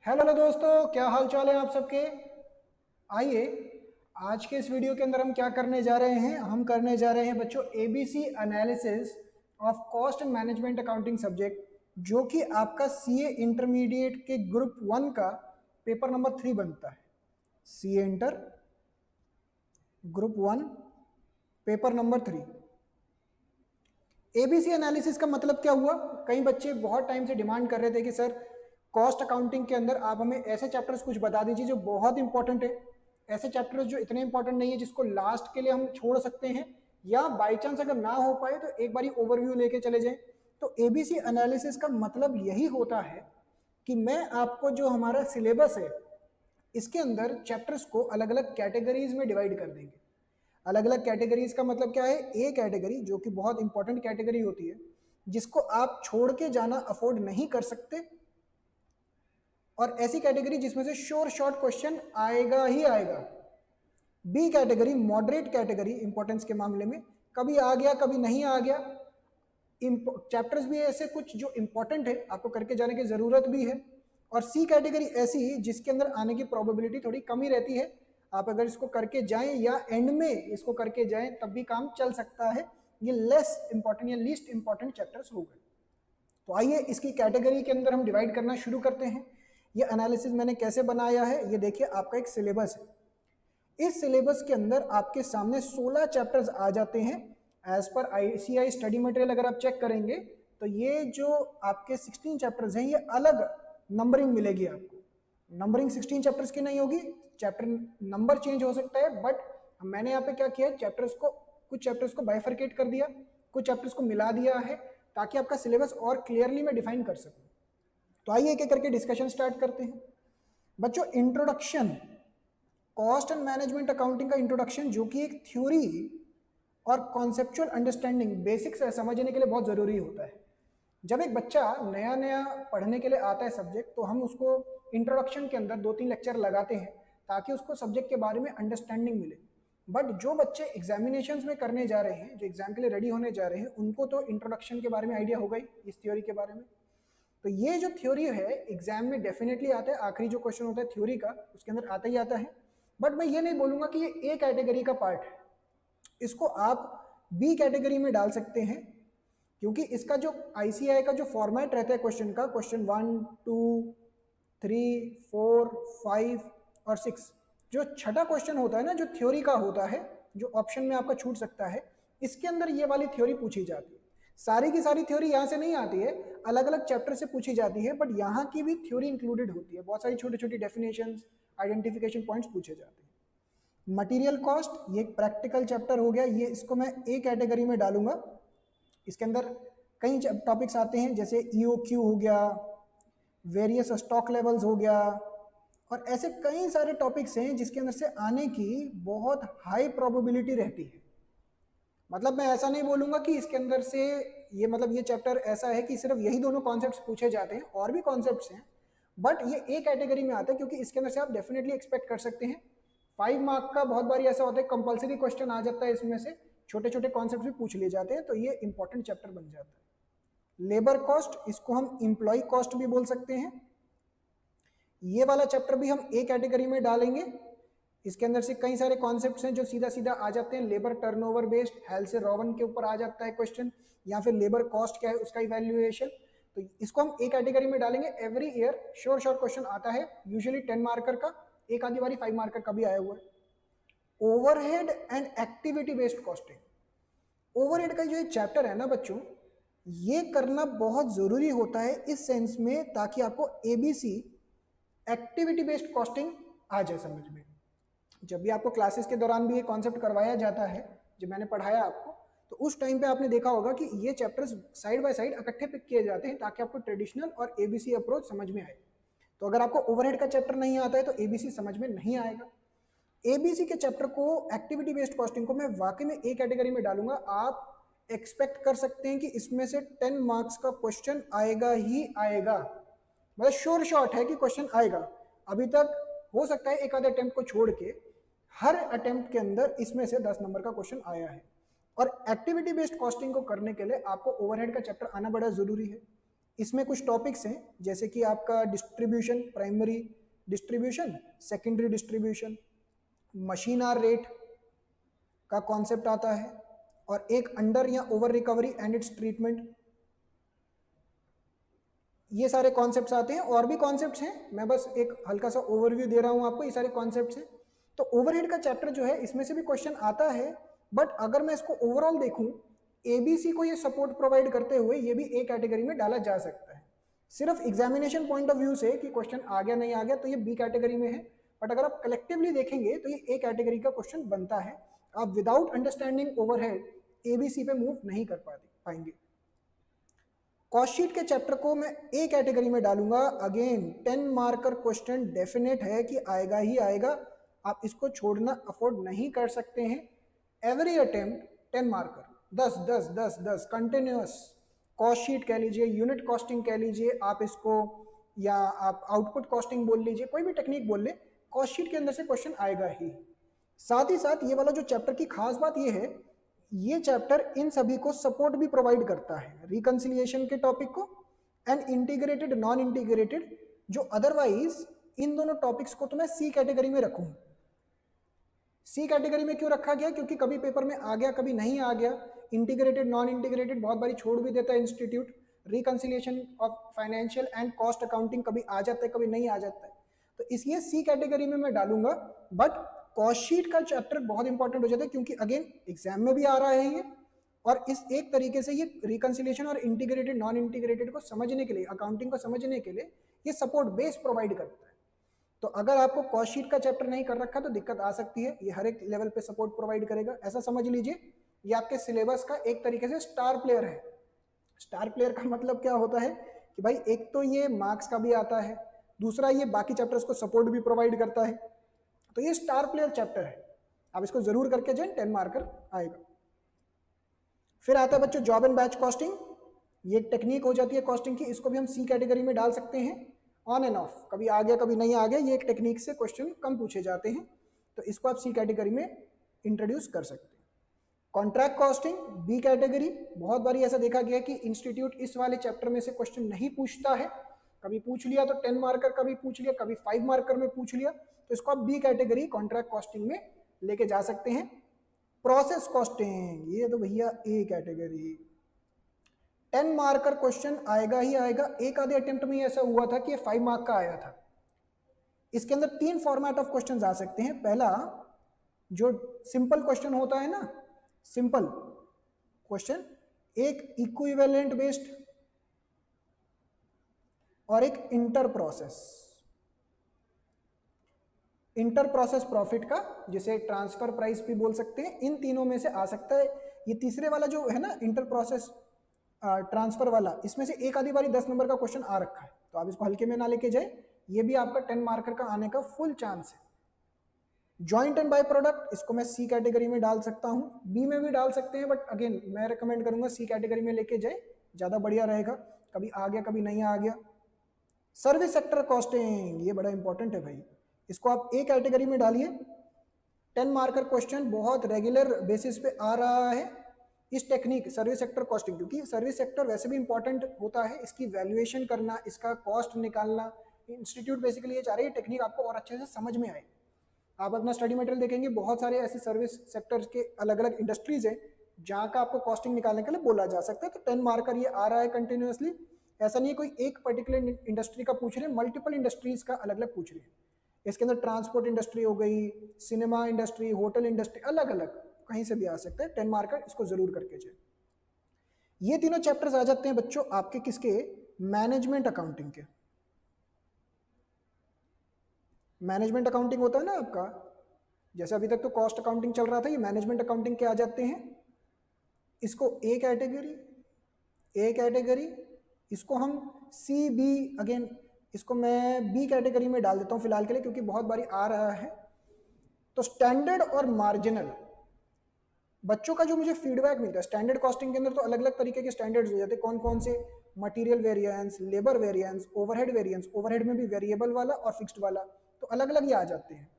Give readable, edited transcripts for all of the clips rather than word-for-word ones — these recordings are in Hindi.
हेलो दोस्तों, क्या हाल चाल है आप सबके। आइए आज के इस वीडियो के अंदर हम क्या करने जा रहे हैं। हम करने जा रहे हैं बच्चों ABC analysis of cost and management accounting subject, जो कि आपका सीए इंटरमीडिएट के ग्रुप 1 का पेपर नंबर 3 बनता है। CA inter group 1 paper number 3। ABC analysis का मतलब क्या हुआ। कई बच्चे बहुत टाइम से डिमांड कर रहे थे कि सर कॉस्ट अकाउंटिंग के अंदर आप हमें ऐसे चैप्टर्स कुछ बता दीजिए जो बहुत इंपॉर्टेंट है, ऐसे चैप्टर्स जो इतने इंपॉर्टेंट नहीं है जिसको लास्ट के लिए हम छोड़ सकते हैं, या बाई चांस अगर ना हो पाए तो एक बारी ओवरव्यू लेके चले जाएं। तो एबीसी एनालिसिस का मतलब यही होता है कि मैं आपको जो हमारा सिलेबस है इसके अंदर चैप्टर्स को अलग अलग कैटेगरीज में डिवाइड कर देंगे। अलग अलग कैटेगरीज का मतलब क्या है। ए कैटेगरी जो कि बहुत इंपॉर्टेंट कैटेगरी होती है, जिसको आप छोड़ के जाना अफोर्ड नहीं कर सकते, और ऐसी कैटेगरी जिसमें से श्योर शॉर्ट क्वेश्चन आएगा ही आएगा। B category moderate category importance के मामले में, कभी आ गया कभी नहीं आ गया। चैप्टर्स भी ऐसे कुछ जो इंपॉर्टेंट है, आपको करके जाने की जरूरत भी है। और सी कैटेगरी ऐसी जिसके अंदर आने की प्रोबेबिलिटी थोड़ी कम ही रहती है, आप अगर इसको करके जाएं या एंड में इसको करके जाएं तब भी काम चल सकता है। ये लेस इंपॉर्टेंट या लीस्ट इंपॉर्टेंट चैप्टर्स हो गए। तो आइए इसकी कैटेगरी के अंदर हम डिवाइड करना शुरू करते हैं। ये एनालिसिस मैंने कैसे बनाया है, ये देखिए आपका एक सिलेबस है। इस सिलेबस के अंदर आपके सामने 16 चैप्टर्स आ जाते हैं। As per ICI study material अगर आप चेक करेंगे तो ये जो आपके 16 चैप्टर्स हैं ये अलग नंबरिंग मिलेगी आपको। नंबरिंग 16 चैप्टर्स की नहीं होगी, चैप्टर नंबर चेंज हो सकता है, बट मैंने यहाँ पे क्या किया, चैप्टर्स को कुछ चैप्टर्स को बाइफरकेट कर दिया, कुछ चैप्टर्स को मिला दिया है, ताकि आपका सिलेबस और क्लियरली मैं डिफाइन कर सकूं। तो आइए एक एक करके डिस्कशन स्टार्ट करते हैं। बच्चों introduction, cost and management accounting का इंट्रोडक्शन, जो कि एक थ्योरी और कॉन्सेप्चुअल अंडरस्टैंडिंग बेसिक्स समझने के लिए बहुत ज़रूरी होता है। जब एक बच्चा नया नया पढ़ने के लिए आता है सब्जेक्ट, तो हम उसको इंट्रोडक्शन के अंदर 2-3 लेक्चर लगाते हैं ताकि उसको सब्जेक्ट के बारे में अंडरस्टैंडिंग मिले। बट जो बच्चे एग्जामिनेशंस में करने जा रहे हैं, जो एग्जाम के लिए रेडी होने जा रहे हैं, उनको तो इंट्रोडक्शन के बारे में आइडिया होगा ही, इस थ्योरी के बारे में। तो ये जो थ्योरी है एग्जाम में डेफिनेटली आता है, आखिरी जो क्वेश्चन होता है थ्योरी का उसके अंदर आता ही आता है। बट मैं ये नहीं बोलूंगा कि ये ए कैटेगरी का पार्ट है, इसको आप बी कैटेगरी में डाल सकते हैं, क्योंकि इसका जो आईसीआई का जो फॉर्मेट रहता है क्वेश्चन का, क्वेश्चन 1, 2, 3, 4, 5 और 6, जो छठा क्वेश्चन होता है ना, जो थ्योरी का होता है, जो ऑप्शन में आपका छूट सकता है, इसके अंदर ये वाली थ्योरी पूछी जाती है। सारी की सारी थ्योरी यहाँ से नहीं आती है, अलग अलग चैप्टर से पूछी जाती है, बट यहाँ की भी थ्योरी इंक्लूडेड होती है। बहुत सारी छोटी छोटी डेफिनेशंस, आइडेंटिफिकेशन पॉइंट्स पूछे जाते हैं। मटेरियल कॉस्ट ये एक प्रैक्टिकल चैप्टर हो गया, ये इसको मैं ए कैटेगरी में डालूंगा। इसके अंदर कई टॉपिक्स आते हैं, जैसे ईओक्यू हो गया, वेरियस स्टॉक लेवल्स हो गया, और ऐसे कई सारे टॉपिक्स हैं जिसके अंदर से आने की बहुत हाई प्रोबेबिलिटी रहती है। मतलब मैं ऐसा नहीं बोलूंगा कि इसके अंदर से ये मतलब ये चैप्टर ऐसा है कि सिर्फ यही दोनों कॉन्सेप्ट्स पूछे जाते हैं, और भी कॉन्सेप्ट्स हैं, बट ये ए कैटेगरी में आता है क्योंकि इसके अंदर से आप डेफिनेटली एक्सपेक्ट कर सकते हैं 5 मार्क का। बहुत बार ऐसा होता है कंपलसरी क्वेश्चन आ जाता है, इसमें से छोटे छोटे कॉन्सेप्ट भी पूछ लिए जाते हैं, तो ये इंपॉर्टेंट चैप्टर बन जाता है। लेबर कॉस्ट, इसको हम एम्प्लॉय कॉस्ट भी बोल सकते हैं, ये वाला चैप्टर भी हम ए कैटेगरी में डालेंगे। इसके अंदर से कई सारे कॉन्सेप्ट्स हैं जो सीधा सीधा आ जाते हैं। लेबर टर्नओवर बेस्ड, हेल से रॉवन के ऊपर आ जाता है क्वेश्चन, या फिर लेबर कॉस्ट क्या है उसका इवैल्यूएशन, तो इसको हम ए कैटेगरी में डालेंगे। Every year sure short question आता है, यूजुअली 10 मार्कर का, एक आधी बारी 5 मार्कर का भी आया हुआ है। Overhead and activity based costing, overhead का जो एक चैप्टर है ना बच्चों, ये करना बहुत जरूरी होता है इस सेंस में, ताकि आपको एबीसी एक्टिविटी बेस्ड कॉस्टिंग आ जाए समझ में। जब भी आपको क्लासेस के दौरान भी ये कॉन्सेप्ट करवाया जाता है, जब मैंने पढ़ाया आपको, तो उस टाइम पे आपने देखा होगा कि ये चैप्टर्स साइड बाय साइड इकट्ठे पिक किए जाते हैं ताकि आपको ट्रेडिशनल और एबीसी अप्रोच समझ में आए। तो अगर आपको ओवरहेड का चैप्टर नहीं आता है तो एबीसी समझ में नहीं आएगा। एबीसी के चैप्टर को, एक्टिविटी बेस्ड कॉस्टिंग को, मैं वाकई में ए कैटेगरी में डालूंगा। आप एक्सपेक्ट कर सकते हैं कि इसमें से 10 मार्क्स का क्वेश्चन आएगा ही आएगा, मतलब श्योर शॉट है कि क्वेश्चन आएगा। अभी तक हो सकता है एक आधे अटेम्प्ट को छोड़ के हर अटेम्प्ट के अंदर इसमें से 10 नंबर का क्वेश्चन आया है। और एक्टिविटी बेस्ड कॉस्टिंग को करने के लिए आपको ओवरहेड का चैप्टर आना बड़ा जरूरी है। इसमें कुछ टॉपिक्स हैं जैसे कि आपका distribution, primary distribution, secondary distribution, machine hour rate का कॉन्सेप्ट आता है, और एक अंडर या over recovery and its treatment. ये सारे कॉन्सेप्ट्स आते हैं, और भी कॉन्सेप्ट्स हैं, मैं बस एक हल्का सा ओवरव्यू दे रहा हूं आपको। ये सारे कॉन्सेप्ट्स हैं। तो ओवरहेड का चैप्टर जो है इसमें से भी क्वेश्चन आता है, बट अगर मैं इसको ओवरऑल देखूं, एबीसी को ये सपोर्ट प्रोवाइड करते हुए ये भी ए कैटेगरी में डाला जा सकता है। सिर्फ एग्जामिनेशन पॉइंट ऑफ व्यू से कि क्वेश्चन आ गया नहीं आ गया तो ये बी कैटेगरी में है, बट अगर आप कलेक्टिवली देखेंगे तो ये ए कैटेगरी का क्वेश्चन बनता है। आप विदाउट अंडरस्टैंडिंग ओवरहेड एबीसी पे मूव नहीं कर पाएंगे। कॉस्ट शीट के चैप्टर को मैं ए कैटेगरी में डालूंगा। अगेन 10 मार्कर क्वेश्चन डेफिनेट है कि आएगा ही आएगा, आप इसको छोड़ना अफोर्ड नहीं कर सकते हैं। Every attempt 10 marker, 10 10 10 10 continuous. Cost sheet कह लीजिए, यूनिट कॉस्टिंग कह लीजिए आप इसको, या आप आउटपुट कॉस्टिंग बोल लीजिए, कोई भी टेक्निक बोल ले, कॉस्ट शीट के अंदर से क्वेश्चन आएगा ही। साथ ही साथ ये वाला जो चैप्टर की खास बात ये है, ये चैप्टर इन सभी को सपोर्ट भी प्रोवाइड करता है, रिकंसिलिएशन के टॉपिक को एंड इंटीग्रेटेड नॉन इंटीग्रेटेड, जो अदरवाइज इन दोनों टॉपिक्स को तो मैं सी कैटेगरी में रखूं। सी कैटेगरी में क्यों रखा गया? क्योंकि कभी पेपर में आ गया, कभी नहीं आ गया। इंटीग्रेटेड नॉन इंटीग्रेटेड बहुत बारी छोड़ भी देता है institute. Reconciliation of financial and cost accounting कभी आ जाता है, कभी नहीं आ जाता है, तो इसलिए सी कैटेगरी में मैं डालूंगा। बट कॉस्ट शीट का चैप्टर बहुत इंपॉर्टेंट हो जाता है, क्योंकि अगेन एग्जाम में भी आ रहा है ये, और इस एक तरीके से ये रिकंसिलिएशन और इंटीग्रेटेड नॉन इंटीग्रेटेड को समझने के लिए, अकाउंटिंग को समझने के लिए ये सपोर्ट बेस प्रोवाइड करता है। तो अगर आपको कॉस्ट शीट का चैप्टर नहीं कर रखा तो दिक्कत आ सकती है, ये हर एक लेवल पे सपोर्ट प्रोवाइड करेगा। ऐसा समझ लीजिए ये आपके सिलेबस का एक तरीके से स्टार प्लेयर है। स्टार प्लेयर का मतलब क्या होता है कि भाई एक तो ये मार्क्स का भी आता है, दूसरा ये बाकी चैप्टर्स को सपोर्ट भी प्रोवाइड करता है, तो ये स्टार प्लेयर चैप्टर है, आप इसको जरूर करके जाएं, 10 मार्कर आएगा। फिर आता है बच्चों जॉब एंड बैच कॉस्टिंग। ये एक टेक्निक हो जाती है कॉस्टिंग की, इसको भी हम सी कैटेगरी में डाल सकते हैं। ऑन एंड ऑफ, कभी आ गया कभी नहीं आ गया, ये एक टेक्निक से क्वेश्चन कम पूछे जाते हैं, तो इसको आप सी कैटेगरी में इंट्रोड्यूस कर सकते हैं। Contract costing B category. बहुत बारी ऐसा देखा गया कि इंस्टीट्यूट इस वाले चैप्टर में से क्वेश्चन नहीं पूछता है, कभी पूछ लिया तो 10 मार्कर, कभी पूछ लिया, कभी 5 मार्कर में पूछ लिया, तो इसको आप बी कैटेगरी कॉन्ट्रैक्ट कॉस्टिंग में लेके जा सकते हैं। प्रोसेस कॉस्टिंग, ये तो भैया ए कैटेगरी, 10 मार्कर क्वेश्चन आएगा ही आएगा। एक आधे अटेम्प्ट में ऐसा हुआ था कि 5 मार्क का आया था। इसके अंदर 3 फॉर्मेट ऑफ क्वेश्चन आ सकते हैं। पहला जो सिंपल क्वेश्चन होता है ना, सिंपल क्वेश्चन, एक इक्विवेलेंट बेस्ड और एक इंटर प्रोसेस प्रॉफिट का, जिसे ट्रांसफर प्राइस भी बोल सकते हैं, इन तीनों में से आ सकता है। ये तीसरे वाला जो है ना इंटर प्रोसेस ट्रांसफर वाला, इसमें से एक आधी बारी 10 नंबर का क्वेश्चन आ रखा है, तो आप इसको हल्के में ना लेके जाए, ये भी आपका 10 मार्कर का आने का फुल चांस है। जॉइंट एंड बाय प्रोडक्ट, इसको मैं सी कैटेगरी में डाल सकता हूं, बी में भी डाल सकते हैं, बट अगेन मैं रिकमेंड करूंगा सी कैटेगरी में लेके जाए, ज्यादा बढ़िया रहेगा, कभी आ गया कभी नहीं आ गया। सर्विस सेक्टर कॉस्टिंग, ये बड़ा इंपॉर्टेंट है भाई, इसको आप ए कैटेगरी में डालिए। 10 मार्कर क्वेश्चन बहुत रेगुलर बेसिस पे आ रहा है इस टेक्निक सर्विस सेक्टर कॉस्टिंग, क्योंकि सर्विस सेक्टर वैसे भी इंपॉर्टेंट होता है, इसकी वैल्यूएशन करना, इसका कॉस्ट निकालना, इंस्टीट्यूट बेसिकली ये चाह रही है टेक्निक आपको और अच्छे से समझ में आए। आप अपना स्टडी मटेरियल देखेंगे, बहुत सारे ऐसे सर्विस सेक्टर के अलग अलग इंडस्ट्रीज हैं जहाँ का आपको कॉस्टिंग निकालने के लिए बोला जा सकता है। तो 10 मार्कर ये आ रहा है कंटिन्यूसली, ऐसा नहीं है कोई एक पर्टिकुलर इंडस्ट्री का पूछ रहे हैं, मल्टीपल इंडस्ट्रीज का अलग अलग पूछ रहे हैं। इसके अंदर ट्रांसपोर्ट इंडस्ट्री हो गई, सिनेमा इंडस्ट्री, होटल इंडस्ट्री, अलग अलग कहीं से भी आ सकता है। 10 मार्कर इसको जरूर करके जाए। ये तीनों चैप्टर्स आ जाते हैं बच्चों आपके किसके, मैनेजमेंट अकाउंटिंग के। मैनेजमेंट अकाउंटिंग होता है ना आपका, जैसे अभी तक तो कॉस्ट अकाउंटिंग चल रहा था, ये मैनेजमेंट अकाउंटिंग के आ जाते हैं। इसको ए कैटेगरी, इसको हम सी बी, अगेन इसको मैं बी कैटेगरी में डाल देता हूं फिलहाल के लिए, क्योंकि बहुत बारी आ रहा है। तो स्टैंडर्ड और मार्जिनल, बच्चों का जो मुझे फीडबैक मिलता है, स्टैंडर्ड कॉस्टिंग के अंदर तो अलग अलग तरीके के स्टैंडर्ड्स हो जाते हैं, कौन कौन से, material variance, labour variance, overhead variance, overhead में भी वेरिएबल वाला और फिक्स्ड वाला, तो अलग अलग ये आ जाते हैं।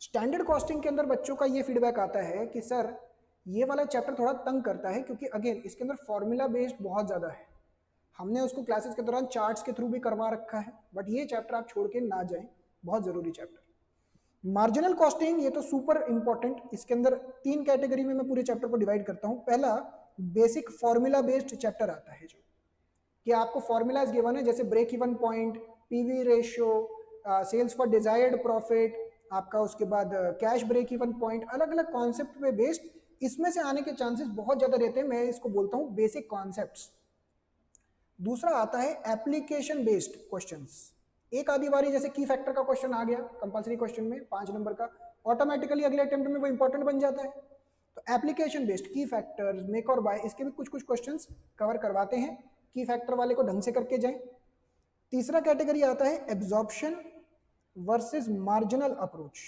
स्टैंडर्ड कॉस्टिंग के अंदर बच्चों का ये फीडबैक आता है कि सर ये वाला चैप्टर थोड़ा तंग करता है, क्योंकि अगेन इसके अंदर फॉर्मूला बेस्ड बहुत ज़्यादा है, हमने उसको क्लासेस के दौरान चार्ट्स के थ्रू भी करवा रखा है, बट ये चैप्टर आप छोड़ के ना जाएं, बहुत जरूरी चैप्टर। मार्जिनल कॉस्टिंग ये तो सुपर इंपॉर्टेंट, इसके अंदर 3 कैटेगरी में मैं पूरे चैप्टर को डिवाइड करता हूं। पहला बेसिक फॉर्मूला बेस्ड चैप्टर आता है, जो कि आपको फॉर्मूलाज गिवन है, जैसे break even point, PV ratio, sales for desired profit, आपका उसके बाद कैश ब्रेक इवन पॉइंट, अलग अलग कॉन्सेप्ट पे बेस्ड इसमें से आने के चांसेस बहुत ज्यादा रहते हैं, मैं इसको बोलता हूं बेसिक कॉन्सेप्ट्स। दूसरा आता है एप्लीकेशन बेस्ड क्वेश्चंस, एक आधी बारी जैसे की फैक्टर का क्वेश्चन आ गया कंपलसरी क्वेश्चन में 5 नंबर का, ऑटोमेटिकली अगले अटेम्प्ट में वो इंपॉर्टेंट बन जाता है। तो एप्लीकेशन बेस्ड की फैक्टर्स, मेक और बाय, इसके भी कुछ कुछ क्वेश्चंस कवर करवाते हैं, की फैक्टर वाले को ढंग से करके जाएं। तीसरा कैटेगरी आता है एब्जॉर्प्शन वर्सेस मार्जिनल अप्रोच,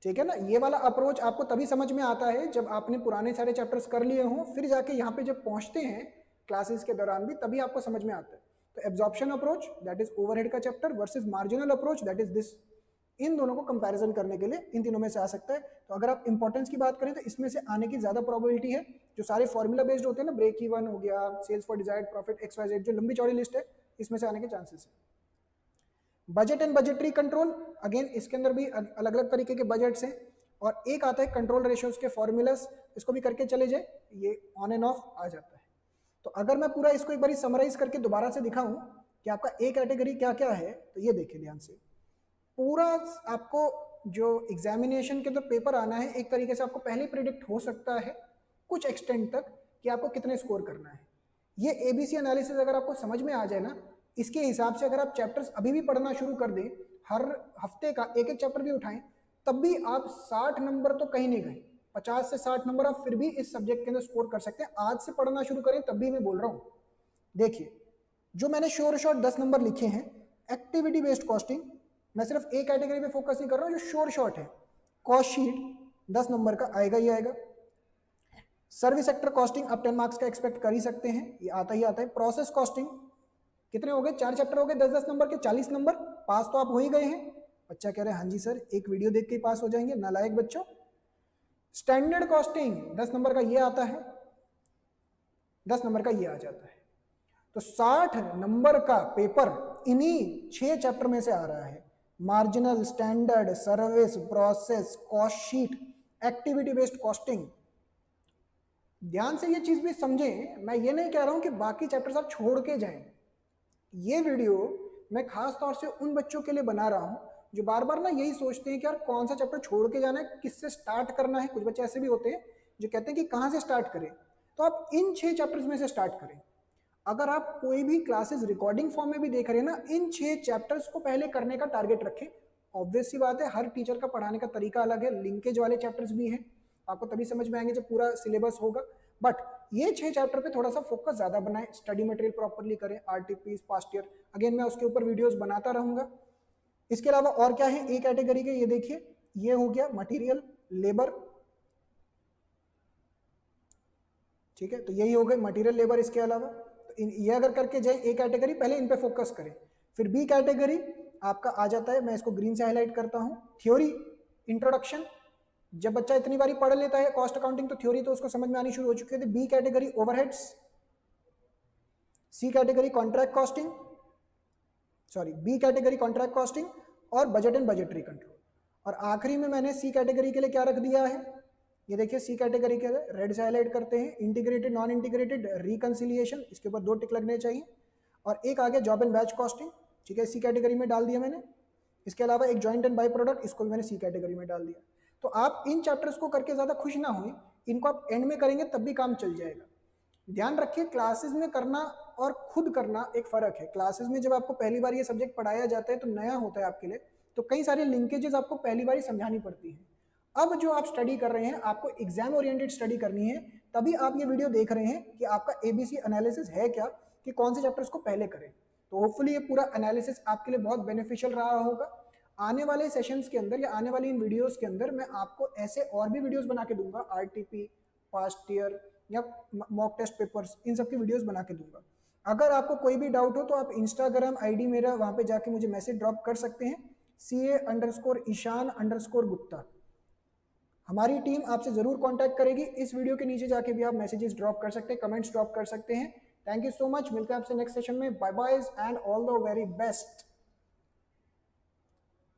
ठीक है ना। ये वाला अप्रोच आपको तभी समझ में आता है जब आपने पुराने सारे चैप्टर्स कर लिए हों, फिर जाके यहाँ पे जब पहुंचते हैं क्लासेस के दौरान भी तभी आपको समझ में आता है। तो absorption approach that is overhead का chapter versus marginal approach that is this, इन दोनों को कंपैरिजन करने के लिए इन तीनों में से आ सकता है। तो अगर आप इंपॉर्टेंस की बात करें तो इसमें से आने की ज्यादा प्रोबेबिलिटी है, जो सारे फॉर्मूला बेस्ड होते हैं ना, ब्रेक इवन हो गया, sales for desired profit, XYZ, जो लंबी चौड़ी लिस्ट है, इसमें से आने के चांसेस है। Budget and budgetary control, again इसके अंदर भी अलग अलग तरीके के बजट्स हैं, और एक आता है कंट्रोल रेशियोज के फॉर्मूलास, इसको भी करके चले जाए, ये ऑन एंड ऑफ आ जाता है। तो अगर मैं पूरा इसको एक बार समराइज करके दोबारा से दिखाऊं कि आपका ए कैटेगरी क्या क्या है, तो ये देखिए ध्यान से, पूरा आपको जो एग्जामिनेशन के तो पेपर आना है, एक तरीके से आपको पहले प्रिडिक्ट हो सकता है कुछ एक्सटेंट तक कि आपको कितने स्कोर करना है। ये एबीसी एनालिसिस अगर आपको समझ में आ जाए ना, इसके हिसाब से अगर आप चैप्टर्स अभी भी पढ़ना शुरू कर दें, हर हफ्ते का एक एक चैप्टर भी उठाएं, तब भी आप 60 नंबर तो कहीं नहीं गए, 50 से 60 नंबर आप फिर भी इस सब्जेक्ट के अंदर स्कोर कर सकते हैं। आज से पढ़ना शुरू करें तब भी मैं बोल रहा हूं। देखिए जो मैंने श्योर शॉर्ट 10 नंबर लिखे हैं, एक्टिविटी बेस्ड कॉस्टिंग, मैं सिर्फ एक कैटेगरी पे फोकस नहीं कर रहा हूं, जो श्योर शॉर्ट है, कॉस्ट शीट 10 नंबर का आएगा ही आएगा। सर्विस सेक्टर कॉस्टिंग आप 10 मार्क्स का एक्सपेक्ट कर ही सकते हैं, ये आता ही आता है। प्रोसेस कॉस्टिंग कितने हो गए, 4 चैप्टर हो गए, 10-10 नंबर के, 40 नंबर, पास तो आप हो ही गए हैं। बच्चा कह रहे हैं हाँ जी सर, एक वीडियो देख के ही पास हो जाएंगे, नालायक बच्चों। स्टैंडर्ड कॉस्टिंग 10 नंबर का ये आता है, 10 नंबर का ये आ जाता है। तो 60 नंबर का पेपर इन्हीं 6 चैप्टर में से आ रहा है, marginal, standard, service, process, cost sheet, activity based costing. ध्यान से ये चीज भी समझें, मैं ये नहीं कह रहा हूं कि बाकी चैप्टर्स आप छोड़ के जाएं। ये वीडियो मैं खास तौर से उन बच्चों के लिए बना रहा हूं जो बार बार ना यही सोचते हैं कि यार कौन सा चैप्टर छोड़ के जाना है, किससे स्टार्ट करना है। कुछ बच्चे ऐसे भी होते हैं जो कहते हैं कि कहां से स्टार्ट करें, तो आप इन 6 चैप्टर्स में से स्टार्ट करें। अगर आप कोई भी क्लासेस रिकॉर्डिंग फॉर्म में भी देख रहे हैं ना, इन 6 चैप्टर्स को पहले करने का टारगेट रखें। ऑब्वियस सी बात है, हर टीचर का पढ़ाने का तरीका अलग है, लिंकेज वाले चैप्टर्स भी हैं, आपको तभी समझ में आएंगे जब पूरा सिलेबस होगा। बट ये 6 चैप्टर पे थोड़ा सा फोकस ज्यादा बनाएं, स्टडी मटेरियल प्रॉपरली करें, आरटीपी, पास्ट ईयर, अगेन मैं उसके ऊपर वीडियोस बनाता रहूंगा। इसके अलावा और क्या है ए कैटेगरी के, ये देखिए, ये हो गया मटेरियल, लेबर, ठीक है, तो यही हो गए मटेरियल, लेबर। इसके अलावा तो ये अगर करके जाए ए कैटेगरी, पहले इन पे फोकस करें। फिर बी कैटेगरी आपका आ जाता है, मैं इसको ग्रीन से हाईलाइट करता हूं, थ्योरी, इंट्रोडक्शन। जब बच्चा इतनी बारी पढ़ लेता है कॉस्ट अकाउंटिंग, तो थ्योरी तो उसको समझ में आनी शुरू हो चुकी है। B category overheads, C category contract costing, sorry B category contract costing और बजट एंड बजटरी कंट्रोल। और आखिरी में मैंने सी कैटेगरी के लिए क्या रख दिया है, ये देखिए सी कैटेगरी के रेड से हाईलाइट करते हैं, इंटीग्रेटेड, नॉन इंटीग्रेटेड, रिकंसिलिएशन, इसके ऊपर 2 टिक लगने चाहिए। और एक आगे जॉब एंड बैच कॉस्टिंग, ठीक है, सी कैटेगरी में डाल दिया मैंने। इसके अलावा एक जॉइंट एंड बाई प्रोडक्ट, इसको भी मैंने सी कैटेगरी में डाल दिया। तो आप इन चैप्टर्स को करके ज्यादा खुश ना हुए, इनको आप एंड में करेंगे तब भी काम चल जाएगा। ध्यान रखिए, क्लासेस में करना और खुद करना एक फर्क है। क्लासेस में जब आपको पहली बार ये सब्जेक्ट पढ़ाया जाता है तो नया होता है आपके लिए, तो कई सारे लिंकेजेस आपको पहली बार समझानी पड़ती है। अब जो आप स्टडी कर रहे हैं, आपको एग्जाम ओरिएंटेड स्टडी करनी है, तभी आप ये वीडियो देख रहे हैं कि आपका एबीसी एनालिसिस है क्या, कि कौन से चैप्टर्स को पहले करें। तो होपफुली ये पूरा एनालिसिस आपके लिए बहुत बेनिफिशियल रहा होगा। आने वाले सेशंस के अंदर या आने वाली इन वीडियोस के अंदर मैं आपको ऐसे और भी वीडियोस बना के दूंगा, आरटीपी, पास्ट ईयर या मॉक टेस्ट पेपर्स, इन सब की वीडियोस बना के दूंगा। अगर आपको कोई भी डाउट हो तो आप इंस्टाग्राम आईडी मेरा, वहां पे जाके मुझे मैसेज ड्रॉप कर सकते हैं, CA_ईशान_गुप्ता। हमारी टीम आपसे जरूर कांटेक्ट करेगी। इस वीडियो के नीचे जाके भी आप मैसेजेस ड्रॉप कर सकते हैं, कमेंट्स ड्रॉप कर सकते हैं। थैंक यू सो मच, मिलते हैं आपसे नेक्स्ट सेशन में, bye bye and all the very best.